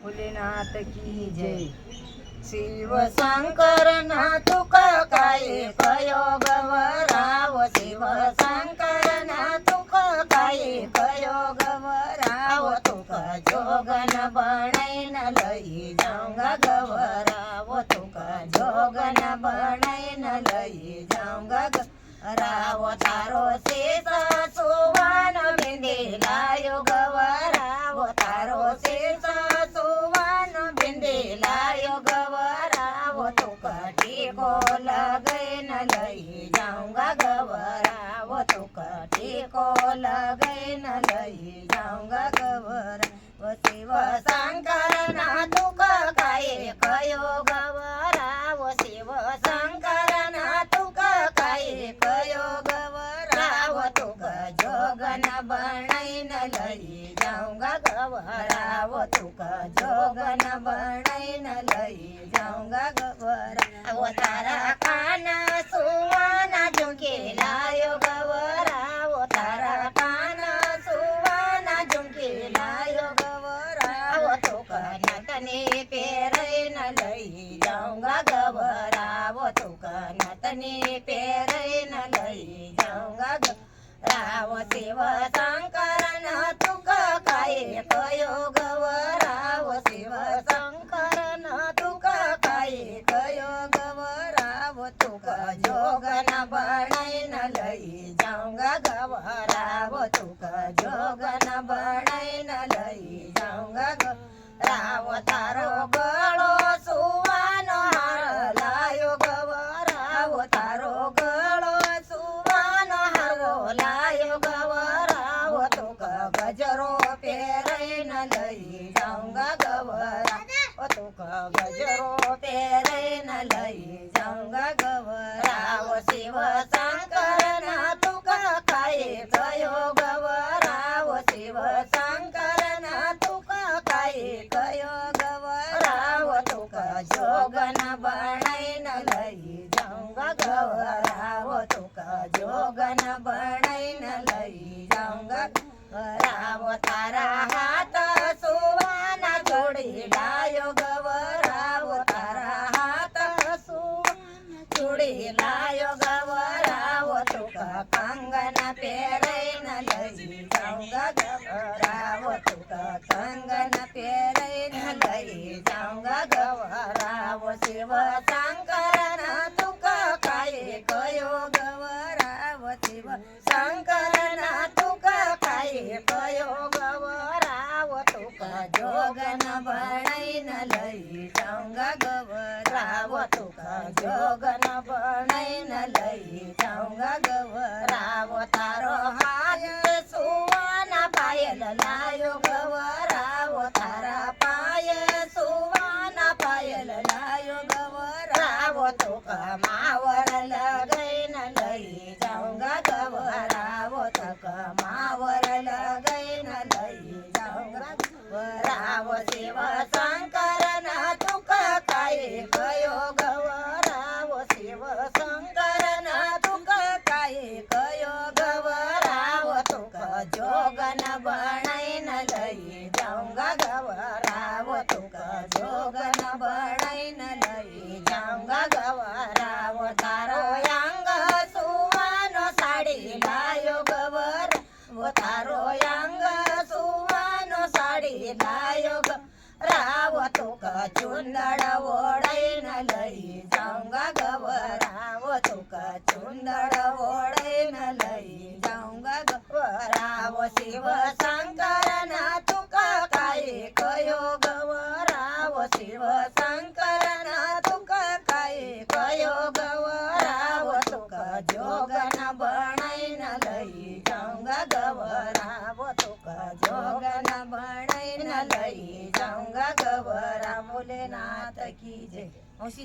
भोलेनाथ की जय. शिव शंकर ना तुका काय कयो गवराव. शिव शंकर ना तुका काय कयो गवराव. तुका जोगन बनैन लई जाऊंगा गवराव. तुका जोगन बनैन लई जाऊंगा गवराव. तारो शेष सुवान बिंदेला यो गवराव. तारो शेष सुवान बिंदेला यो गवराव. तुका टिको लगैन लई जाऊंगा गवराव. तुका टिको लगैन लई जाऊंगा गवराव. शिव शंकर ना तुका काय कयो गवराव. शिव शंकर ना तुका काय कयो गवराव. तुका जोगन बनैन लई जाऊंगा गवराव. तुका जोगन बनैन लई जाऊंगा गवराव. तारा कान सुवाना झुमकेला यो गवराव. तारा कान सुवाना झुमकेला यो गवराव. तुका नतनी पेरैन लई जाऊंगा गवराव. तुका नतनी पेरैन लई जाऊंगा गवराव. शिव शंकर ना तुका काय कयो गवराव. शिव शंकर ना तुका काय कयो गवराव. तुका जोगन बनैन लई जाऊंगा गवराव. तुका जोगन बनैन लई जाऊंगा गवराव. तारो गळो सुवान हार लायो गवराव. तारो गळो सुवान हार लायो गवराव. तुका गजरो पेरैन लई जाऊंगा गवराव. तुका गजरो पेरैन लई जाऊंगा गवराव. शिव शंकर ना तुका काय कयो गवराव. शिव शंकर ना तुका काय कयो गवराव. तुका जोगन बनैन लई जाऊंगा गवराव. तुका जोगन बनैन लई जाऊंगा गवराव. तारा हात सुवाना जोडीला यो गवराव. तारा हात सुवाना जोडीला यो गवराव. तुका कंगन पेरैन लई जाऊंगा गवराव. तुका कंगन पेरैन लई जाऊंगा गवराव. शिव शंकर ना तुका काय कयो गवराव. शिव शंकर ना तुका काय कयो गवराव. तुका जोगन बनैन लई जाऊंगा गवराव. तुका जोगन बनैन लई जाऊंगा गवराव. तारो हाय सुवाना पायल लायो गवराव. तारा पाय सुवाना पायल लायो गवराव. तुका मावर लगैन लई जाऊंगा गवराव. तुका मावर लगैन लई जाऊंगा गवराव. शिव शंकर ना तुका काय कयो गवराव. शिव शंकर ना तुका काय कयो गवराव. तुका जोगन बनैन लई जाऊंगा गवराव. तुका जोगन बनैन लई जाऊंगा गवराव. तारो अंग सुवान साडी लायो गवराव. तारो अंग सुवान साडी लायो गवराव. तुका चुंदड ओढैन लई जाऊंगा गवराव. तुका चुंदड ओढैन लई जाऊंगा गवराव. शिव शंकर ना तुका काय कयो गवराव. शिव शंकर ना तुका काय कयो गवराव. तुका जोगन बनैन लई जाऊंगा गवराव. तुका जोगन बनैन लई जाऊंगा गवराव. भोलेनाथ की जय.